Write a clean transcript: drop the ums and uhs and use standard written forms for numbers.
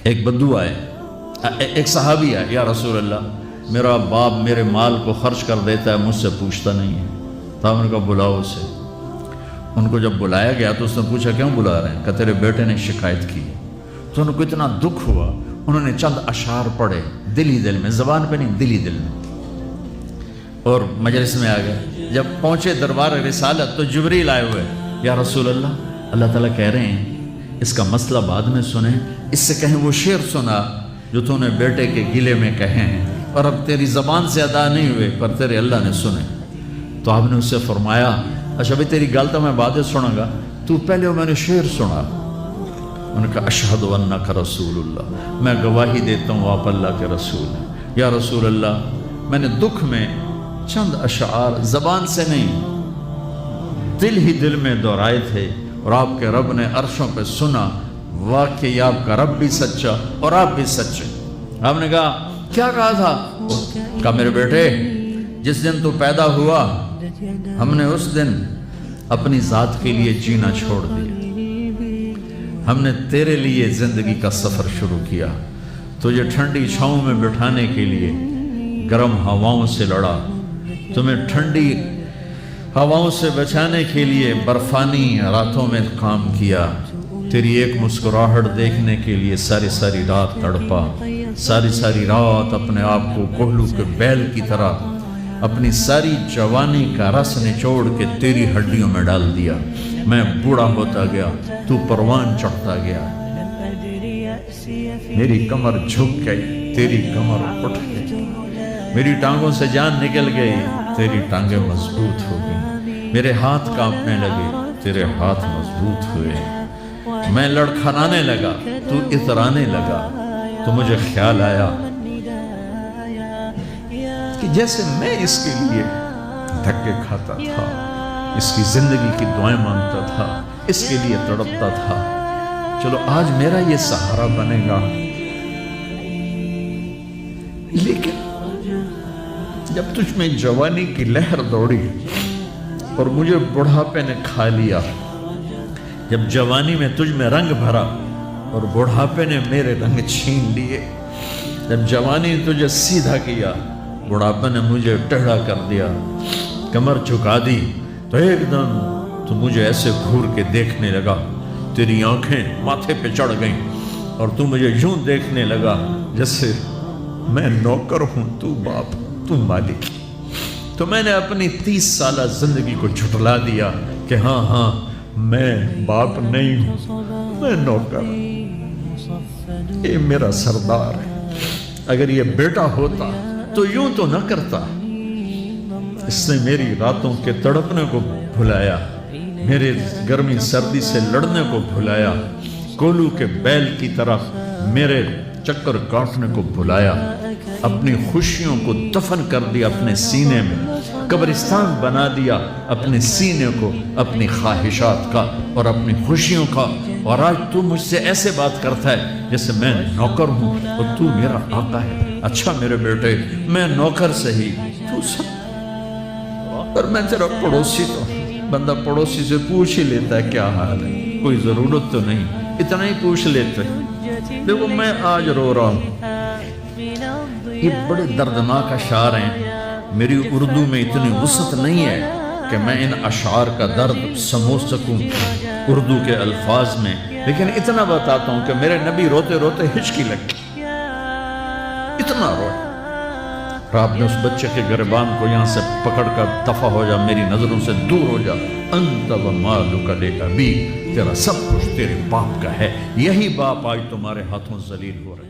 ایک بدو آئے، ایک صحابی آئے، یا رسول اللہ میرا باپ میرے مال کو خرچ کر دیتا ہے، مجھ سے پوچھتا نہیں ہے۔ تو ہم نے کہا بلاؤ اسے۔ ان کو جب بلایا گیا تو اس نے پوچھا کیوں بلا رہے ہیں؟ کہ تیرے بیٹے نے شکایت کی۔ تو ان کو اتنا دکھ ہوا، انہوں نے چند اشعار پڑھے دل ہی دل میں، زبان پہ نہیں، دل ہی دل میں، اور مجلس میں آ گئے۔ جب پہنچے دربار رسالت تو جبریل آئے ہوئے، یا رسول اللہ اللہ تعالیٰ کہہ رہے ہیں اس کا مسئلہ بعد میں سنیں، اس سے کہیں وہ شعر سنا جو تو نے بیٹے کے گلے میں کہے ہیں، اور اب تیری زبان سے ادا نہیں ہوئے پر تیرے اللہ نے سنے۔ تو آپ نے اس سے فرمایا اچھا بھی تیری گل تو میں بعد میں سنوں گا، تو پہلے وہ میں نے شعر سنا۔ انہوں نے کہا اشہد انک رسول اللہ، میں گواہی دیتا ہوں آپ اللہ کے رسول ہیں۔ یا رسول اللہ میں نے دکھ میں چند اشعار زبان سے نہیں دل ہی دل میں دہرائے تھے، اور آپ کے رب نے عرشوں پہ سنا، واقعی آپ کا رب بھی سچا اور آپ بھی سچے۔ آپ نے کہا کیا کہا تھا؟ کہا میرے بیٹے جس دن تو پیدا ہوا ہم نے اس دن اپنی ذات کے لیے جینا چھوڑ دیا، ہم نے تیرے لیے زندگی کا سفر شروع کیا، تجھے ٹھنڈی چھاؤں میں بٹھانے کے لیے گرم ہواؤں سے لڑا، تمہیں ٹھنڈی ہواؤں سے بچانے کے لیے برفانی راتوں میں کام کیا، تیری ایک مسکراہٹ دیکھنے کے لیے ساری ساری رات تڑپا، ساری ساری رات اپنے آپ کو کوہلو کے بیل کی طرح اپنی ساری جوانی کا رس نچوڑ کے تیری ہڈیوں میں ڈال دیا، میں بوڑھا ہوتا گیا، تو پروان چڑھتا گیا، میری کمر جھک گئی، تیری کمر اٹھ گئی، میری ٹانگوں سے جان نکل گئی، تیری ٹانگیں مضبوط ہو گئی، میرے ہاتھ کانپنے لگے، تیرے ہاتھ مضبوط ہوئے، میں لڑکھنانے لگا، تو اترانے لگا، تو مجھے خیال آیا کہ جیسے میں اس کے لیے دھکے کھاتا تھا، اس کی زندگی کی دعائیں مانگتا تھا، اس کے لیے تڑپتا تھا، چلو آج میرا یہ سہارا بنے گا۔ لیکن جب تجھ میں جوانی کی لہر دوڑی اور مجھے بڑھاپے نے کھا لیا، جب جوانی میں تجھ میں رنگ بھرا اور بڑھاپے نے میرے رنگ چھین لیے، جب جوانی نے تجھے سیدھا کیا، بڑھاپے نے مجھے ٹیڑھا کر دیا، کمر جھکا دی، تو ایک دم تو مجھے ایسے گھور کے دیکھنے لگا، تیری آنکھیں ماتھے پہ چڑھ گئیں اور تو مجھے یوں دیکھنے لگا جیسے میں نوکر ہوں، تو باپ، تو مالک۔ تو میں نے اپنی 30 سالہ زندگی کو جھٹلا دیا کہ ہاں ہاں میں باپ نہیں ہوں، میں نوکر ہوں، یہ میرا سردار ہے، اگر یہ بیٹا ہوتا تو یوں تو نہ کرتا۔ اس نے میری راتوں کے تڑپنے کو بھلایا، میرے گرمی سردی سے لڑنے کو بھلایا، کولو کے بیل کی طرح میرے چکر کاٹنے کو بھلایا، اپنی خوشیوں کو دفن کر دیا اپنے سینے میں، قبرستان بنا دیا اپنے سینے کو، اپنی خواہشات کا اور اپنی خوشیوں کا، اور آج تو مجھ سے ایسے بات کرتا ہے جیسے میں نوکر ہوں اور تو میرا آقا ہے۔ اچھا میرے بیٹے میں نوکر سہی، تو سب، پر میں تیرا پڑوسی تو بندہ پڑوسی سے پوچھ ہی لیتا ہے کیا حال ہے، کوئی ضرورت تو نہیں، اتنا ہی پوچھ لیتے۔ دیکھو میں آج رو رہا ہوں، یہ بڑے دردناک اشعار ہیں، میری اردو میں اتنی وسعت نہیں ہے کہ میں ان اشعار کا درد سمجھ سکوں اردو کے الفاظ میں، لیکن اتنا بتاتا ہوں کہ میرے نبی روتے روتے ہچکی لگی، اتنا روئے، اور آپ نے اس بچے کے گریبان کو یہاں سے پکڑ کر دفع ہو جا، میری نظروں سے دور ہو جا، انت و مالک لابی، تیرا سب کچھ تیرے باپ کا ہے، یہی باپ آج تمہارے ہاتھوں ذلیل ہو رہے ہیں۔